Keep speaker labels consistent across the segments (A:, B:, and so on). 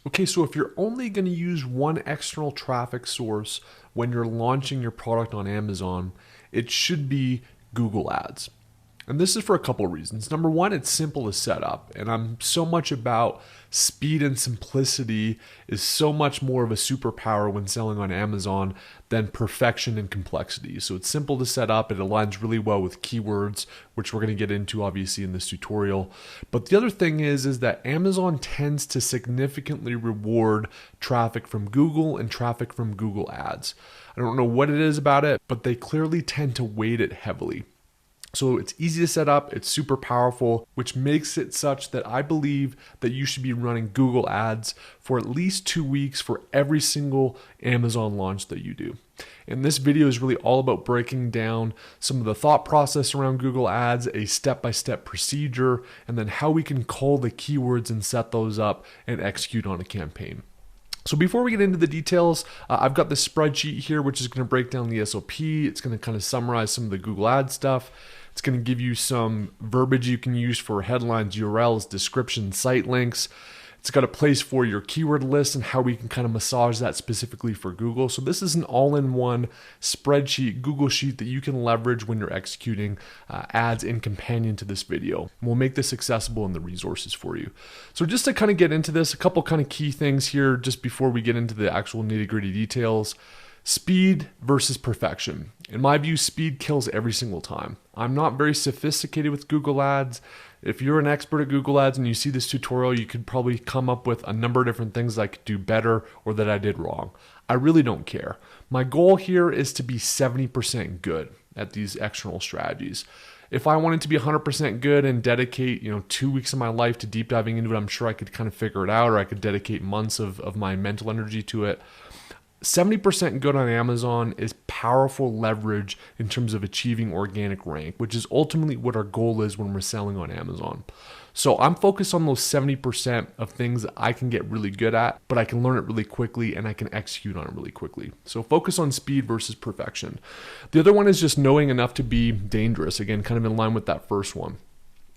A: Okay, so if you're only going to use one external traffic source when you're launching your product on Amazon, it should be Google Ads. And this is for a couple of reasons. Number one, it's simple to set up. And I'm so much about speed and simplicity is so much more of a superpower when selling on Amazon than perfection and complexity. So it's simple to set up. It aligns really well with keywords, which we're going to get into obviously in this tutorial. But the other thing is that Amazon tends to significantly reward traffic from Google and traffic from Google Ads. I don't know what it is about it, but they clearly tend to weight it heavily. So it's easy to set up, it's super powerful, which makes it such that I believe that you should be running Google Ads for at least 2 weeks for every single Amazon launch that you do. And this video is really all about breaking down some of the thought process around Google Ads, a step-by-step procedure, and then how we can call the keywords and set those up and execute on a campaign. So before we get into the details, I've got this spreadsheet here, which is going to break down the SOP. It's going to kind of summarize some of the Google Ads stuff. It's going to give you some verbiage you can use for headlines, URLs, descriptions, site links. It's got a place for your keyword list and how we can kind of massage that specifically for Google. So this is an all-in-one spreadsheet, Google Sheet that you can leverage when you're executing ads in companion to this video. And we'll make this accessible in the resources for you. So just to kind of get into this, a couple kind of key things here just before we get into the actual nitty-gritty details. Speed versus perfection. In my view, speed kills every single time. I'm not very sophisticated with Google Ads. If you're an expert at Google Ads and you see this tutorial, you could probably come up with a number of different things I could do better or that I did wrong. I really don't care. My goal here is to be 70% good at these external strategies. If I wanted to be 100% good and dedicate, 2 weeks of my life to deep diving into it, I'm sure I could kind of figure it out, or I could dedicate months of my mental energy to it. 70% good on Amazon is powerful leverage in terms of achieving organic rank, which is ultimately what our goal is when we're selling on Amazon. So I'm focused on those 70% of things that I can get really good at, but I can learn it really quickly and I can execute on it really quickly. So focus on speed versus perfection. The other one is just knowing enough to be dangerous. Again, kind of in line with that first one.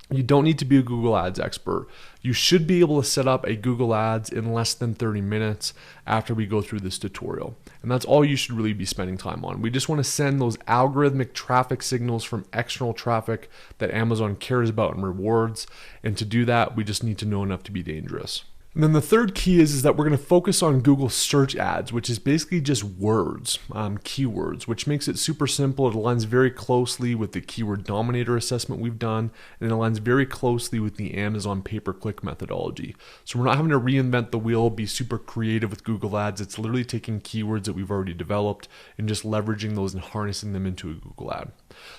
A: You don't need to be a Google Ads expert. You should be able to set up a Google Ads in less than 30 minutes after we go through this tutorial. And that's all you should really be spending time on. We just want to send those algorithmic traffic signals from external traffic that Amazon cares about and rewards. And to do that, we just need to know enough to be dangerous. And then the third key is that we're going to focus on Google search ads, which is basically just words, keywords, which makes it super simple. It aligns very closely with the keyword dominator assessment we've done, and it aligns very closely with the Amazon pay-per-click methodology. So we're not having to reinvent the wheel, be super creative with Google Ads. It's literally taking keywords that we've already developed and just leveraging those and harnessing them into a Google ad.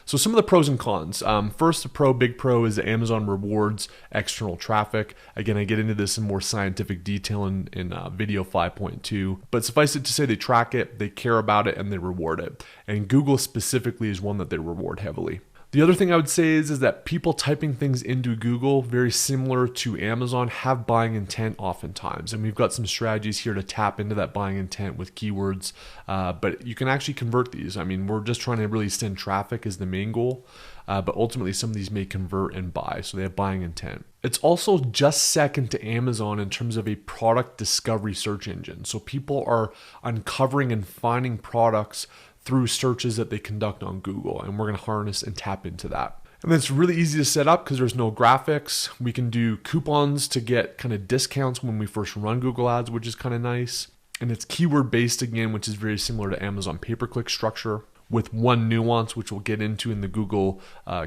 A: So some of the pros and cons. First, the big pro is that Amazon rewards external traffic. Again, I get into this in more scientific detail in video 5.2, but suffice it to say they track it, they care about it, and they reward it. And Google specifically is one that they reward heavily. The other thing I would say is that people typing things into Google, very similar to Amazon, have buying intent oftentimes. And we've got some strategies here to tap into that buying intent with keywords. But you can actually convert these. I mean, we're just trying to really send traffic as the main goal. But ultimately, some of these may convert and buy. So they have buying intent. It's also just second to Amazon in terms of a product discovery search engine. So people are uncovering and finding products through searches that they conduct on Google, and we're going to harness and tap into that. And then it's really easy to set up because there's no graphics. We can do coupons to get kind of discounts when we first run Google Ads, which is kind of nice. And it's keyword based again, which is very similar to Amazon pay-per-click structure, with one nuance, which we'll get into in the Google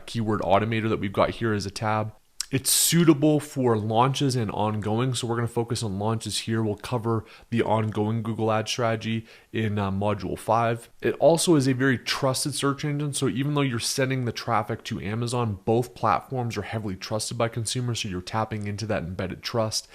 A: keyword automator that we've got here as a tab. It's suitable for launches and ongoing. So we're going to focus on launches here. We'll cover the ongoing Google Ad strategy in module 5. It also is a very trusted search engine. So even though you're sending the traffic to Amazon, both platforms are heavily trusted by consumers. So you're tapping into that embedded trust,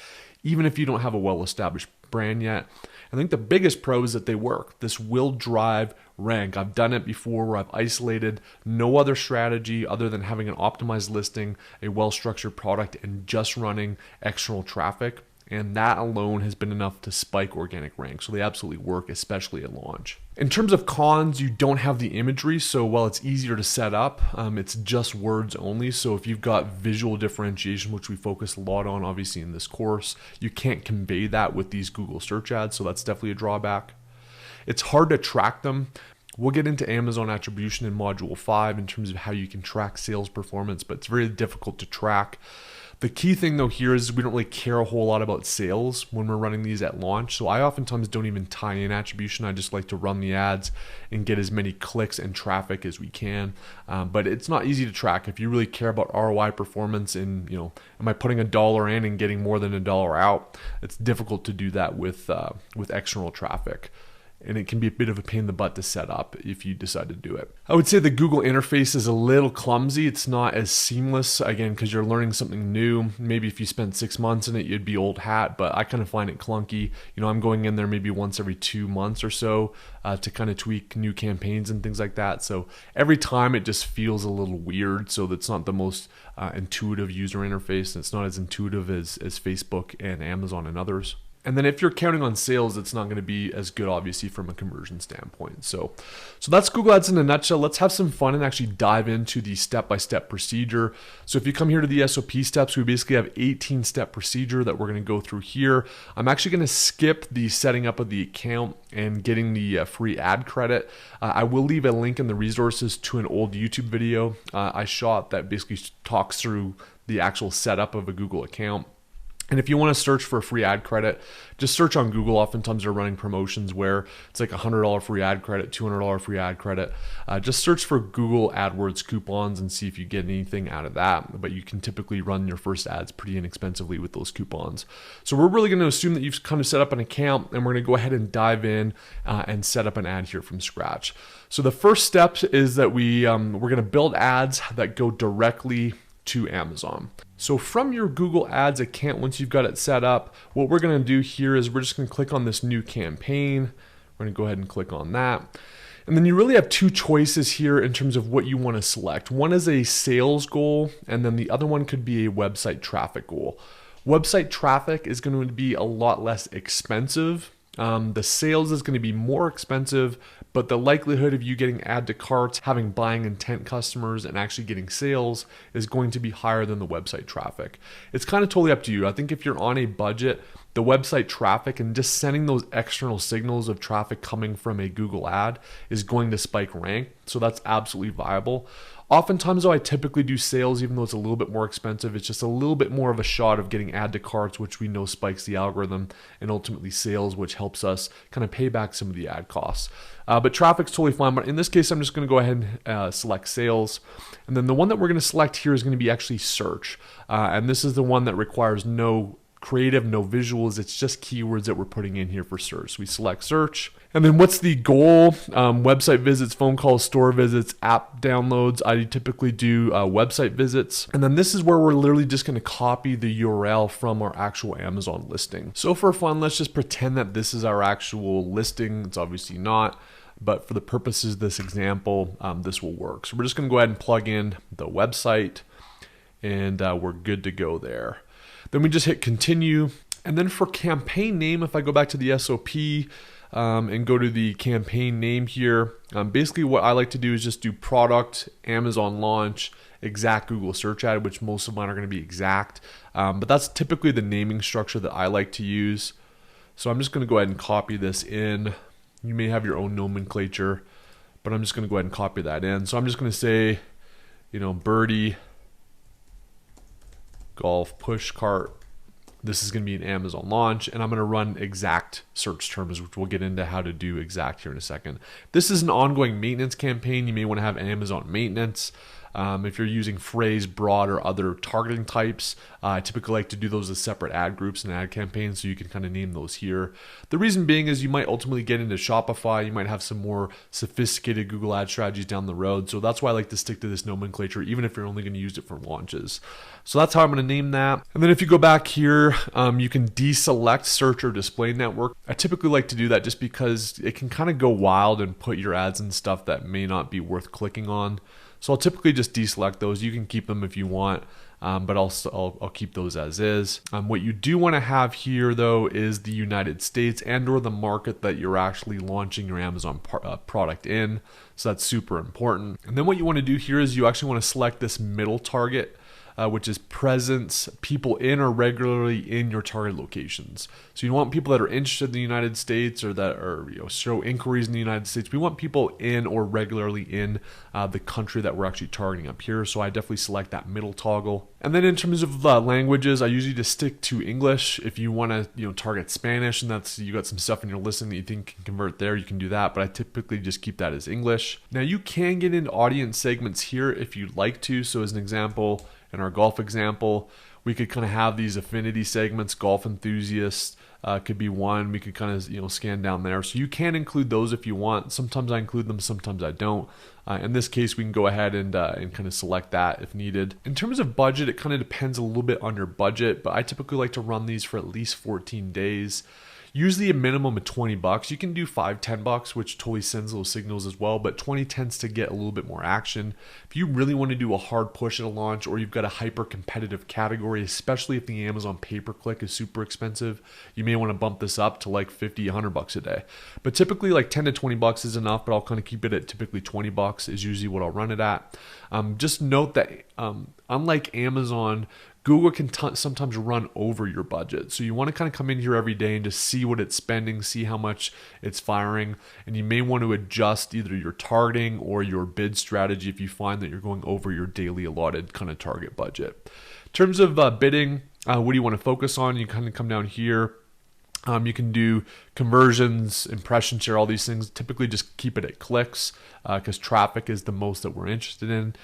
A: even if you don't have a well-established brand yet. I think the biggest pro is that they work. This will drive rank. I've done it before where I've isolated no other strategy other than having an optimized listing, a well-structured product, and just running external traffic. and that alone has been enough to spike organic rank. So they absolutely work, especially at launch. In terms of cons, you don't have the imagery, so while it's easier to set up, it's just words only. So if you've got visual differentiation, which we focus a lot on obviously in this course, you can't convey that with these Google search ads, so that's definitely a drawback. It's hard to track them. We'll get into Amazon attribution in module 5 in terms of how you can track sales performance, but it's very difficult to track. The key thing though here is we don't really care a whole lot about sales when we're running these at launch. So I oftentimes don't even tie in attribution. I just like to run the ads and get as many clicks and traffic as we can. But it's not easy to track. If you really care about ROI performance and, am I putting $1 in and getting more than $1 out? It's difficult to do that with external traffic. And it can be a bit of a pain in the butt to set up if you decide to do it. I would say the Google interface is a little clumsy. It's not as seamless, again, because you're learning something new. Maybe if you spent 6 months in it, you'd be old hat, but I kind of find it clunky. I'm going in there maybe once every 2 months or so to kind of tweak new campaigns and things like that. So every time it just feels a little weird. So that's not the most intuitive user interface. And it's not as intuitive as Facebook and Amazon and others. And then if you're counting on sales, it's not going to be as good, obviously, from a conversion standpoint. So that's Google Ads in a nutshell. Let's have some fun and actually dive into the step-by-step procedure. So if you come here to the SOP steps, we basically have 18-step procedure that we're going to go through here. I'm actually going to skip the setting up of the account and getting the free ad credit. I will leave a link in the resources to an old YouTube video I shot that basically talks through the actual setup of a Google account. And if you want to search for a free ad credit, just search on Google. Oftentimes they're running promotions where it's like $100 free ad credit, $200 free ad credit. Just search for Google AdWords coupons and see if you get anything out of that. But you can typically run your first ads pretty inexpensively with those coupons. So we're really going to assume that you've kind of set up an account, and we're going to go ahead and dive in and set up an ad here from scratch. So the first step is that we're going to build ads that go directly to Amazon. So from your Google Ads account, once you've got it set up, what we're going to do here is we're just going to click on this new campaign. We're going to go ahead and click on that. And then you really have two choices here in terms of what you want to select. One is a sales goal, and then the other one could be a website traffic goal. Website traffic is going to be a lot less expensive. The sales is going to be more expensive, but the likelihood of you getting add to carts, having buying intent customers, and actually getting sales is going to be higher than the website traffic. It's kind of totally up to you. I think if you're on a budget, the website traffic and just sending those external signals of traffic coming from a Google ad is going to spike rank. So that's absolutely viable. Oftentimes though, I typically do sales, even though it's a little bit more expensive. It's just a little bit more of a shot of getting add to carts, which we know spikes the algorithm, and ultimately sales, which helps us kind of pay back some of the ad costs. But traffic's totally fine. But in this case, I'm just going to go ahead and select sales. And then the one that we're going to select here is going to be actually search. And this is the one that requires no creative, no visuals. It's just keywords that we're putting in here for search. So we select search. And then what's the goal? Website visits, phone calls, store visits, app downloads. I typically do website visits. And then this is where we're literally just going to copy the URL from our actual Amazon listing. So for fun, let's just pretend that this is our actual listing. It's obviously not, but for the purposes of this example, this will work. So we're just going to go ahead and plug in the website, and we're good to go there. Then we just hit continue. And then for campaign name, if I go back to the SOP and go to the campaign name here, basically what I like to do is just do product, Amazon launch, exact Google search ad, which most of mine are going to be exact. But that's typically the naming structure that I like to use. So I'm just going to go ahead and copy this in. You may have your own nomenclature, but I'm just going to go ahead and copy that in. So I'm just going to say, Birdie Golf Push Cart. This is going to be an Amazon launch, and I'm going to run exact search terms, which we'll get into how to do exact here in a second. This is an ongoing maintenance campaign. You may want to have Amazon maintenance. If you're using phrase, broad, or other targeting types, I typically like to do those as separate ad groups and ad campaigns, so you can kind of name those here. The reason being is you might ultimately get into Shopify. You might have some more sophisticated Google ad strategies down the road. So that's why I like to stick to this nomenclature, even if you're only going to use it for launches. So that's how I'm going to name that. And then if you go back here, you can deselect search or display network. I typically like to do that just because it can kind of go wild and put your ads and stuff that may not be worth clicking on. So I'll typically just deselect those. You can keep them if you want. but I'll keep those as is. What you do want to have here though is the United States and or the market that you're actually launching your Amazon product in. So that's super important. And then what you want to do here is you actually want to select this middle target, which is presence, people in or regularly in your target locations. So you want people that are interested in the United States or that are show inquiries in the United States. We want people in or regularly in the country that we're actually targeting up here. So I definitely select that middle toggle. And then in terms of languages, I usually just stick to English. If you want to target Spanish and that's you got some stuff in your listing that you think can convert there, you can do that. But I typically just keep that as English. Now you can get into audience segments here if you'd like to. So as an example, in our golf example, we could kind of have these affinity segments. Golf enthusiasts could be one. We could kind of scan down there. So you can include those if you want. Sometimes I include them, sometimes I don't. In this case, we can go ahead and kind of select that if needed. In terms of budget, it kind of depends a little bit on your budget, but I typically like to run these for at least 14 days. Usually a minimum of $20. You can do $5, $10, which totally sends those signals as well, but 20 tends to get a little bit more action. If you really want to do a hard push at a launch, or you've got a hyper competitive category, especially if the Amazon pay-per-click is super expensive, you may want to bump this up to like $50, $100 a day. But typically like 10 to $20 is enough, but I'll kind of keep it at typically $20 is usually what I'll run it at. Just note that unlike Amazon, Google can sometimes run over your budget. So you want to kind of come in here every day and just see what it's spending, see how much it's firing. And you may want to adjust either your targeting or your bid strategy if you find that you're going over your daily allotted kind of target budget. In terms of bidding, what do you want to focus on? You kind of come down here. You can do conversions, impression share, all these things. Typically just keep it at clicks because traffic is the most that we're interested in.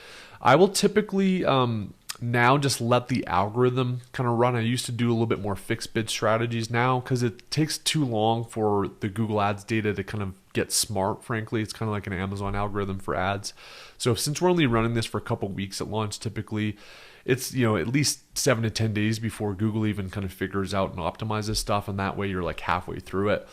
A: I will typically now just let the algorithm kind of run. I used to do a little bit more fixed bid strategies now because it takes too long for the Google Ads data to kind of get smart, frankly. It's kind of like an Amazon algorithm for ads. So since we're only running this for a couple weeks at launch, typically it's at least 7 to 10 days before Google even kind of figures out and optimizes stuff, and that way you're like halfway through it.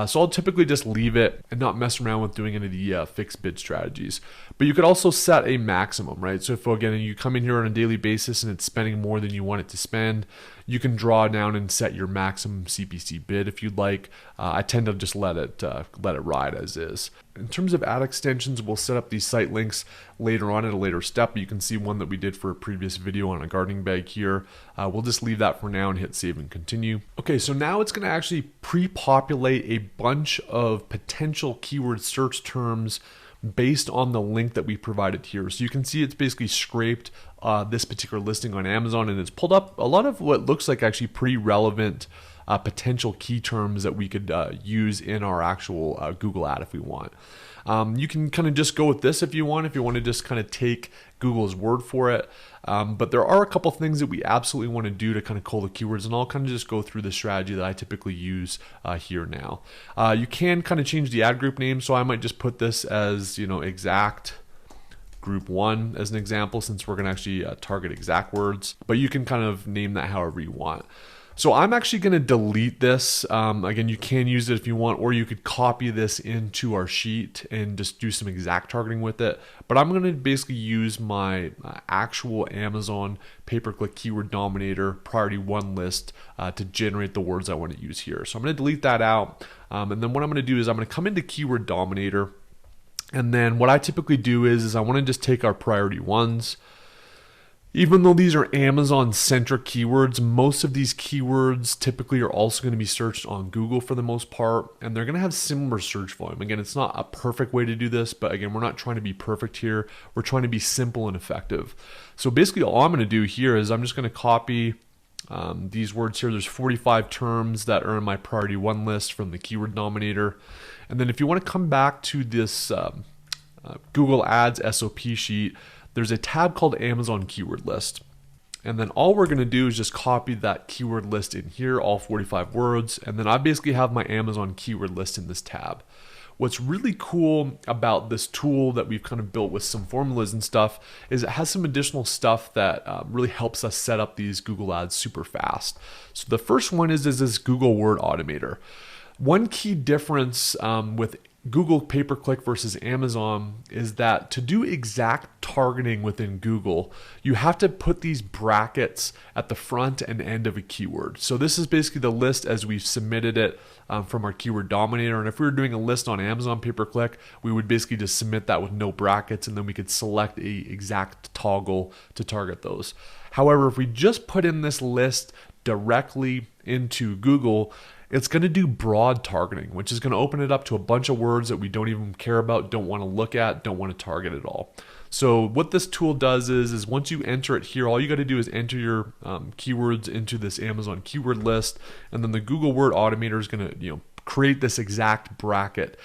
A: So I'll typically just leave it and not mess around with doing any of the fixed bid strategies. But you could also set a maximum, right? So if again you come in here on a daily basis and it's spending more than you want it to spend, you can draw down and set your maximum CPC bid if you'd like. I tend to just let it ride as is. In terms of ad extensions, we'll set up these site links later on at a later step. You can see one that we did for a previous video on a gardening bag here. We'll just leave that for now and hit save and continue. Okay, so now it's going to actually pre-populate a bunch of potential keyword search terms based on the link that we provided here. So you can see it's basically scraped this particular listing on Amazon, and it's pulled up a lot of what looks like actually pretty relevant potential key terms that we could use in our actual Google ad if we want. You can kind of just go with this if you want to just kind of take Google's word for it. But there are a couple things that we absolutely want to do to kind of cull the keywords, and I'll kind of just go through the strategy that I typically use here now. You can kind of change the ad group name, so I might just put this as exact group 1 as an example, since we're going to actually target exact words, but you can kind of name that however you want. So I'm actually going to delete this. Again, you can use it if you want, or you could copy this into our sheet and just do some exact targeting with it. But I'm going to basically use my actual Amazon pay-per-click keyword dominator priority 1 list to generate the words I want to use here. So I'm going to delete that out. And then what I'm going to do is I'm going to come into keyword dominator. And then what I typically do is I want to just take our priority 1s. Even though these are Amazon-centric keywords, most of these keywords typically are also going to be searched on Google for the most part, and they're going to have similar search volume. Again, it's not a perfect way to do this, but again, we're not trying to be perfect here. We're trying to be simple and effective. So basically all I'm going to do here is I'm just going to copy these words here. There's 45 terms that are in my priority 1 list from the keyword dominator. And then if you want to come back to this Google Ads SOP sheet, there's a tab called Amazon Keyword List. And then all we're going to do is just copy that keyword list in here, all 45 words. And then I basically have my Amazon keyword list in this tab. What's really cool about this tool that we've kind of built with some formulas and stuff is it has some additional stuff that really helps us set up these Google Ads super fast. So the first one is this Google Word Automator. One key difference with Google pay-per-click versus Amazon is that to do exact targeting within Google, you have to put these brackets at the front and end of a keyword. So this is basically the list as we've submitted it from our keyword dominator. And if we were doing a list on Amazon pay-per-click, we would basically just submit that with no brackets, and then we could select a exact toggle to target those. However, if we just put in this list directly into Google, it's going to do broad targeting, which is going to open it up to a bunch of words that we don't even care about, don't want to look at, don't want to target at all. So what this tool does is once you enter it here, all you got to do is enter your keywords into this Amazon keyword list, and then the Google Word Automator is going to create this exact bracket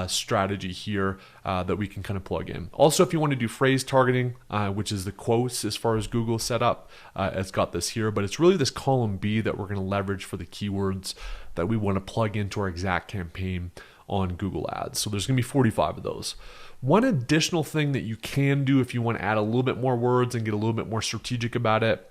A: strategy here that we can kind of plug in. Also, if you want to do phrase targeting, which is the quotes as far as Google set up, it's got this here, but it's really this column B that we're going to leverage for the keywords that we want to plug into our exact campaign on Google Ads. So there's going to be 45 of those. One additional thing that you can do if you want to add a little bit more words and get a little bit more strategic about it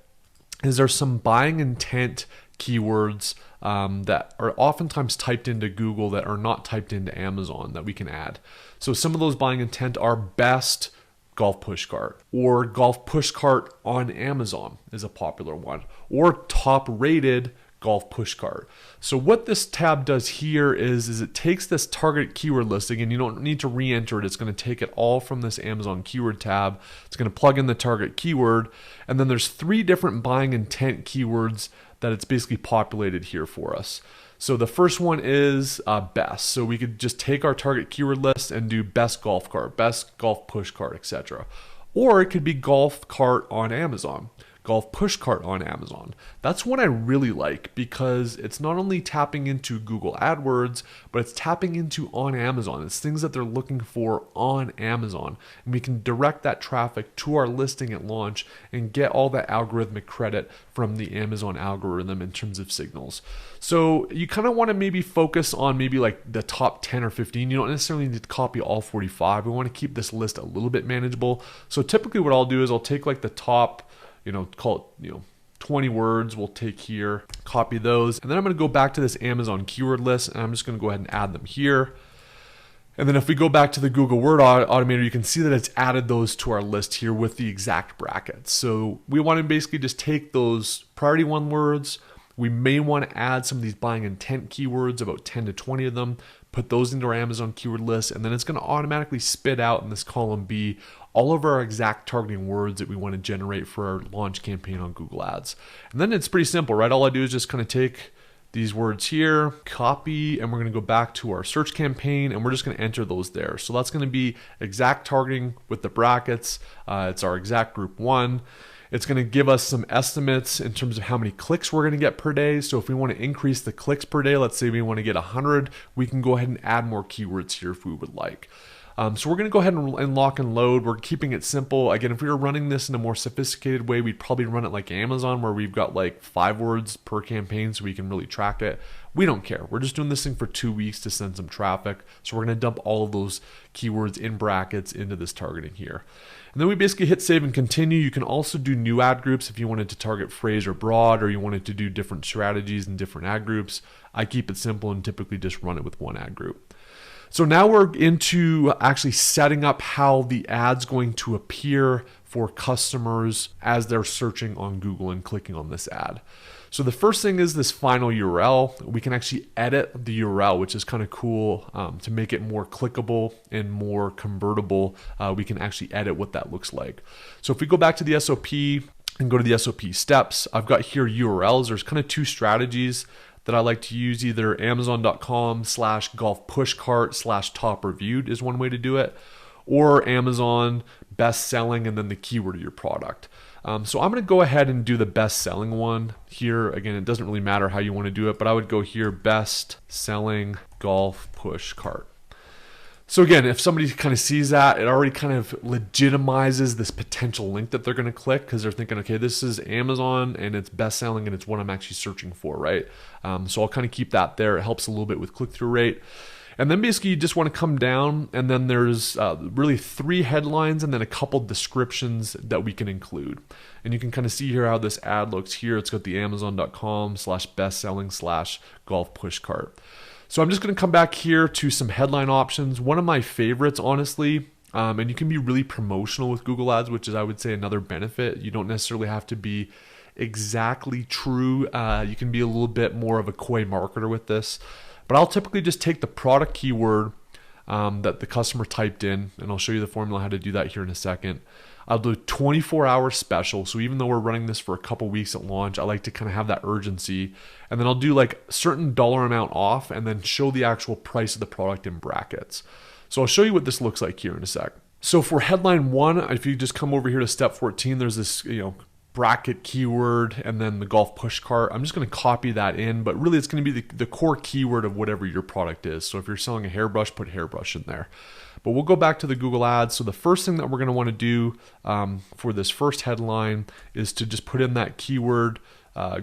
A: is there's some buying intent keywords that are oftentimes typed into Google that are not typed into Amazon that we can add. So some of those buying intent are best golf push cart, or golf push cart on Amazon is a popular one, or top rated golf push cart. So what this tab does here is it takes this target keyword listing, and you don't need to re-enter it. It's going to take it all from this Amazon keyword tab. It's going to plug in the target keyword, and then there's 3 different buying intent keywords that it's basically populated here for us. So the first one is best. So we could just take our target keyword list and do best golf cart, best golf push cart, etc. Or it could be golf cart on Amazon, golf push cart on Amazon. That's what I really like, because it's not only tapping into Google AdWords, but it's tapping into on Amazon. It's things that they're looking for on Amazon. And we can direct that traffic to our listing at launch and get all that algorithmic credit from the Amazon algorithm in terms of signals. So you kind of want to maybe focus on maybe like the top 10 or 15. You don't necessarily need to copy all 45. We want to keep this list a little bit manageable. So typically what I'll do is I'll take like the top, call it, 20 words we'll take here, copy those. And then I'm going to go back to this Amazon keyword list, and I'm just going to go ahead and add them here. And then if we go back to the Google Word Automator, you can see that it's added those to our list here with the exact brackets. So we want to basically just take those priority 1 words. We may want to add some of these buying intent keywords, about 10 to 20 of them, put those into our Amazon keyword list, and then it's going to automatically spit out in this column B all of our exact targeting words that we want to generate for our launch campaign on Google Ads. And then it's pretty simple, right? All I do is just kind of take these words here, copy, and we're going to go back to our search campaign, and we're just going to enter those there. So that's going to be exact targeting with the brackets. It's our exact group 1. It's going to give us some estimates in terms of how many clicks we're going to get per day. So if we want to increase the clicks per day, let's say we want to get 100, we can go ahead and add more keywords here if we would like. So we're going to go ahead and lock and load. We're keeping it simple. Again, if we were running this in a more sophisticated way, we'd probably run it like Amazon, where we've got like 5 words per campaign so we can really track it. We don't care. We're just doing this thing for 2 weeks to send some traffic. So we're going to dump all of those keywords in brackets into this targeting here. And then we basically hit save and continue. You can also do new ad groups if you wanted to target phrase or broad, or you wanted to do different strategies and different ad groups. I keep it simple and typically just run it with 1 ad group. So now we're into actually setting up how the ad's going to appear for customers as they're searching on Google and clicking on this ad. So the first thing is this final URL. We can actually edit the URL, which is kind of cool to make it more clickable and more convertible. We can actually edit what that looks like. So if we go back to the SOP and go to the SOP steps, I've got here URLs. There's kind of 2 strategies that I like to use. Either amazon.com/golf-push-cart/top reviewed is one way to do it, or Amazon best selling and then the keyword of your product. So I'm going to go ahead and do the best selling one here. Again, it doesn't really matter how you want to do it, but I would go here, best selling golf push cart. So again, if somebody kind of sees that, it already kind of legitimizes this potential link that they're going to click, because they're thinking, okay, this is Amazon and it's best selling and it's what I'm actually searching for, right? So I'll kind of keep that there. It helps a little bit with click-through rate. And then basically you just want to come down, and then there's really 3 headlines and then a couple descriptions that we can include. And you can kind of see here how this ad looks here. It's got the amazon.com/bestselling/golf push cart. So I'm just going to come back here to some headline options. One of my favorites, honestly, and you can be really promotional with Google Ads, which is, I would say, another benefit. You don't necessarily have to be exactly true. You can be a little bit more of a coy marketer with this. But I'll typically just take the product keyword that the customer typed in, and I'll show you the formula how to do that here in a second. I'll do a 24-hour special. So even though we're running this for a couple weeks at launch, I like to kind of have that urgency. And then I'll do like a certain dollar amount off and then show the actual price of the product in brackets. So I'll show you what this looks like here in a sec. So for headline 1, if you just come over here to step 14, there's this, bracket keyword and then the golf push cart. I'm just going to copy that in, but really it's going to be the core keyword of whatever your product is. So if you're selling a hairbrush, put hairbrush in there. But we'll go back to the Google Ads. So the first thing that we're going to want to do for this first headline is to just put in that keyword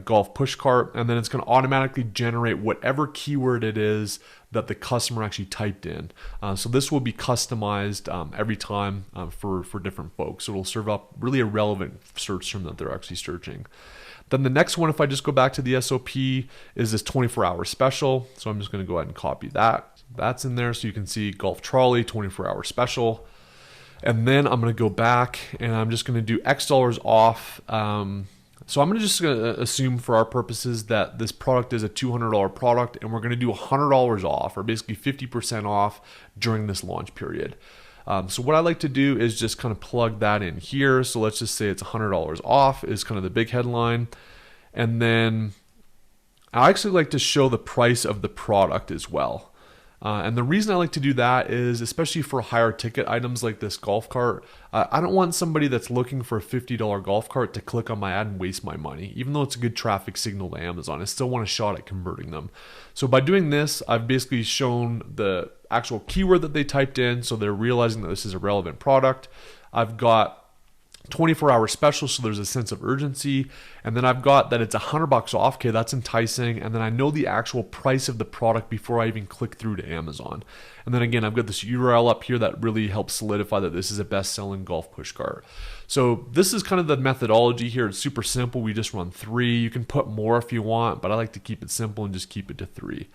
A: golf push cart, and then it's going to automatically generate whatever keyword it is that the customer actually typed in. So this will be customized every time for different folks. So it'll serve up really a relevant search term that they're actually searching. Then the next one, if I just go back to the SOP, is this 24-hour special. So I'm just going to go ahead and copy that. That's in there, so you can see golf trolley 24-hour special. And then I'm going to go back and I'm just going to do X dollars off. So I'm just going to assume for our purposes that this product is a $200 product, and we're going to do $100 off, or basically 50% off during this launch period. So what I like to do is just kind of plug that in here. So let's just say it's $100 off is kind of the big headline. And then I actually like to show the price of the product as well. And the reason I like to do that is, especially for higher ticket items like this golf cart, I don't want somebody that's looking for a $50 golf cart to click on my ad and waste my money. Even though it's a good traffic signal to Amazon, I still want a shot at converting them. So by doing this, I've basically shown the actual keyword that they typed in, so they're realizing that this is a relevant product. I've got 24-hour special, so there's a sense of urgency, and then I've got that it's $100 off. Okay, that's enticing. And then I know the actual price of the product before I even click through to Amazon. And then again, I've got this URL up here that really helps solidify that this is a best-selling golf push cart. So this is kind of the methodology here. It's super simple. We just run 3. You can put more if you want, but I like to keep it simple and just keep it to 3.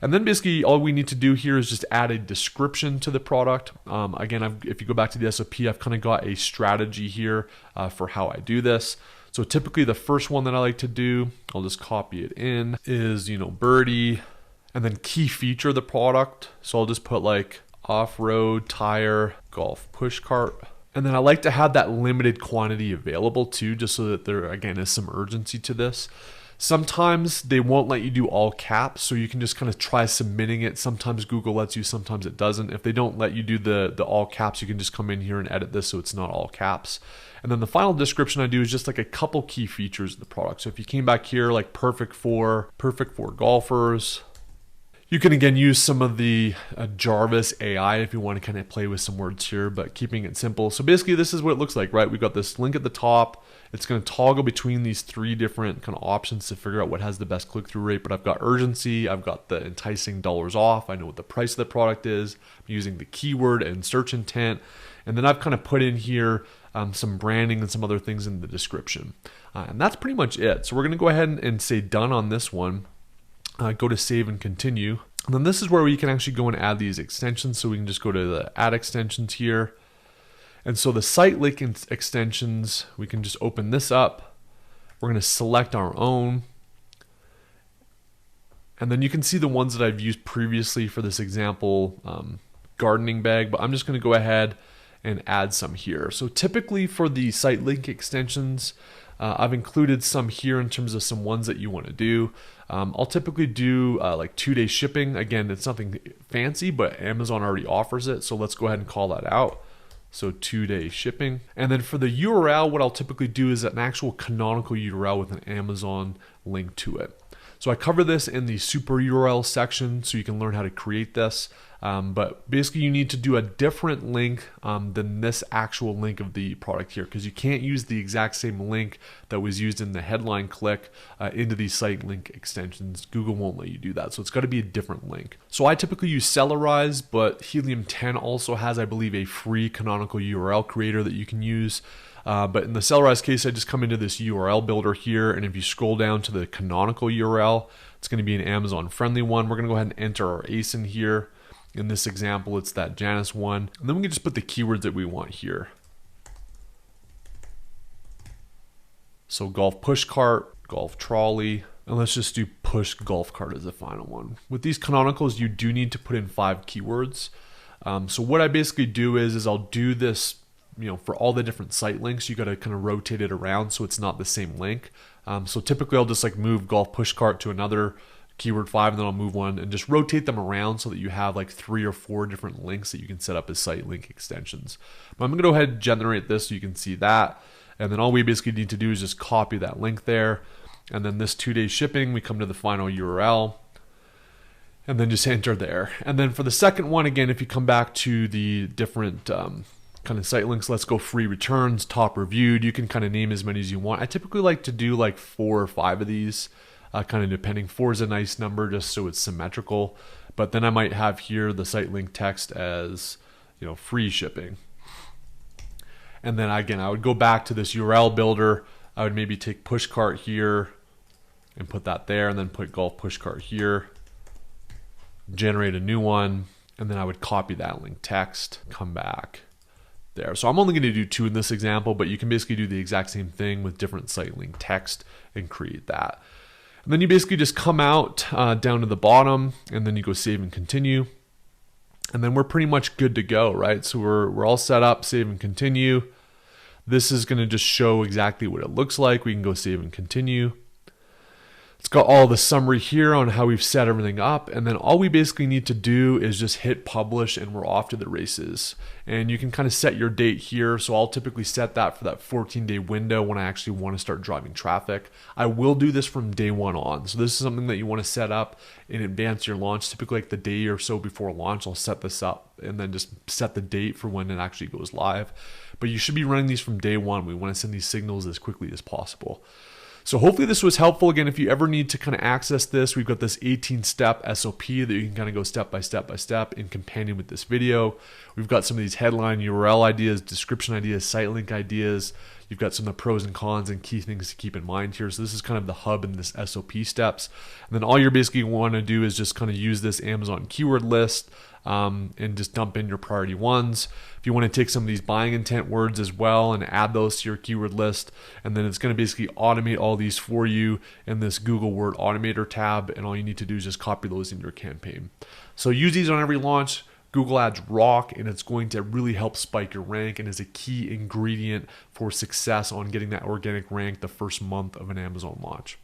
A: And then basically all we need to do here is just add a description to the product. Again, if you go back to the SOP, I've kind of got a strategy here for how I do this. So typically the first one that I like to do, I'll just copy it in, is, birdie, and then key feature of the product. So I'll just put like off-road tire golf push cart. And then I like to have that limited quantity available too, just so that there, again, is some urgency to this. Sometimes they won't let you do all caps, so you can just kind of try submitting it. Sometimes Google lets you, sometimes it doesn't. If they don't let you do the all caps, you can just come in here and edit this so it's not all caps. And then the final description I do is just like a couple key features of the product. So if you came back here, like perfect for golfers. You can again use some of the Jarvis AI if you want to kind of play with some words here, but keeping it simple. So basically this is what it looks like, right? We've got this link at the top. It's going to toggle between these 3 different kind of options to figure out what has the best click-through rate. But I've got urgency, I've got the enticing dollars off, I know what the price of the product is, I'm using the keyword and search intent, and then I've kind of put in here some branding and some other things in the description. And that's pretty much it. So we're going to go ahead and say done on this one. Go to save and continue. And then this is where we can actually go and add these extensions. So we can just go to the add extensions here. And so the site link extensions, we can just open this up. We're going to select our own. And then you can see the ones that I've used previously for this example gardening bag, but I'm just going to go ahead and add some here. So typically for the site link extensions, I've included some here in terms of some ones that you want to do. I'll typically do like 2-day shipping. Again, it's nothing fancy, but Amazon already offers it. So let's go ahead and call that out. So 2-day shipping. And then for the URL, what I'll typically do is an actual canonical URL with an Amazon link to it. So I cover this in the super URL section so you can learn how to create this. But basically you need to do a different link than this actual link of the product here, because you can't use the exact same link that was used in the headline click into these site link extensions. Google won't let you do that. So it's got to be a different link. So I typically use Sellerize, but Helium 10 also has, I believe, a free canonical URL creator that you can use. But in the Sellerize case, I just come into this URL builder here, and if you scroll down to the canonical URL, It's going to be an Amazon friendly one. We're going to go ahead and enter our ASIN here. In this example, it's that Janus one. And then we can just put the keywords that we want here. So golf push cart, golf trolley, and let's just do push golf cart as the final one. With these canonicals, you do need to put in 5 keywords. So what I basically do is I'll do this, for all the different site links. You got to kind of rotate it around so it's not the same link. So typically I'll just like move golf push cart to another keyword 5, and then I'll move one and just rotate them around so that you have like 3 or 4 different links that you can set up as site link extensions. But I'm going to go ahead and generate this so you can see that. And then all we basically need to do is just copy that link there. And then this 2-day shipping, we come to the final URL and then just enter there. And then for the second one, again, if you come back to the different kind of site links, let's go free returns, top reviewed. You can kind of name as many as you want. I typically like to do like 4 or 5 of these, kind of depending. 4 is a nice number just so it's symmetrical. But then I might have here the site link text as, free shipping. And then again, I would go back to this URL builder. I would maybe take pushcart here and put that there, and then put golf pushcart here, generate a new one, and then I would copy that link text, come back there. So I'm only going to do 2 in this example, but you can basically do the exact same thing with different site link text and create that. And then you basically just come out down to the bottom, and then you go save and continue. And then we're pretty much good to go, right? So we're all set up, save and continue. This is going to just show exactly what it looks like. We can go save and continue. It's got all the summary here on how we've set everything up. And then all we basically need to do is just hit publish and we're off to the races. And you can kind of set your date here. So I'll typically set that for that 14-day window when I actually want to start driving traffic. I will do this from day 1 on. So this is something that you want to set up in advance of your launch. Typically like the day or so before launch, I'll set this up and then just set the date for when it actually goes live. But you should be running these from day 1. We want to send these signals as quickly as possible. So hopefully this was helpful. Again, if you ever need to kind of access this, we've got this 18-step SOP that you can kind of go step by step by step in companion with this video. We've got some of these headline URL ideas, description ideas, site link ideas. You've got some of the pros and cons and key things to keep in mind here. So this is kind of the hub in this SOP steps. And then all you're basically want to do is just kind of use this Amazon keyword list and just dump in your priority ones. If you want to take some of these buying intent words as well and add those to your keyword list, and then it's going to basically automate all these for you in this Google Word Automator tab, and all you need to do is just copy those in your campaign. So use these on every launch. Google Ads rock, and it's going to really help spike your rank and is a key ingredient for success on getting that organic rank the first month of an Amazon launch.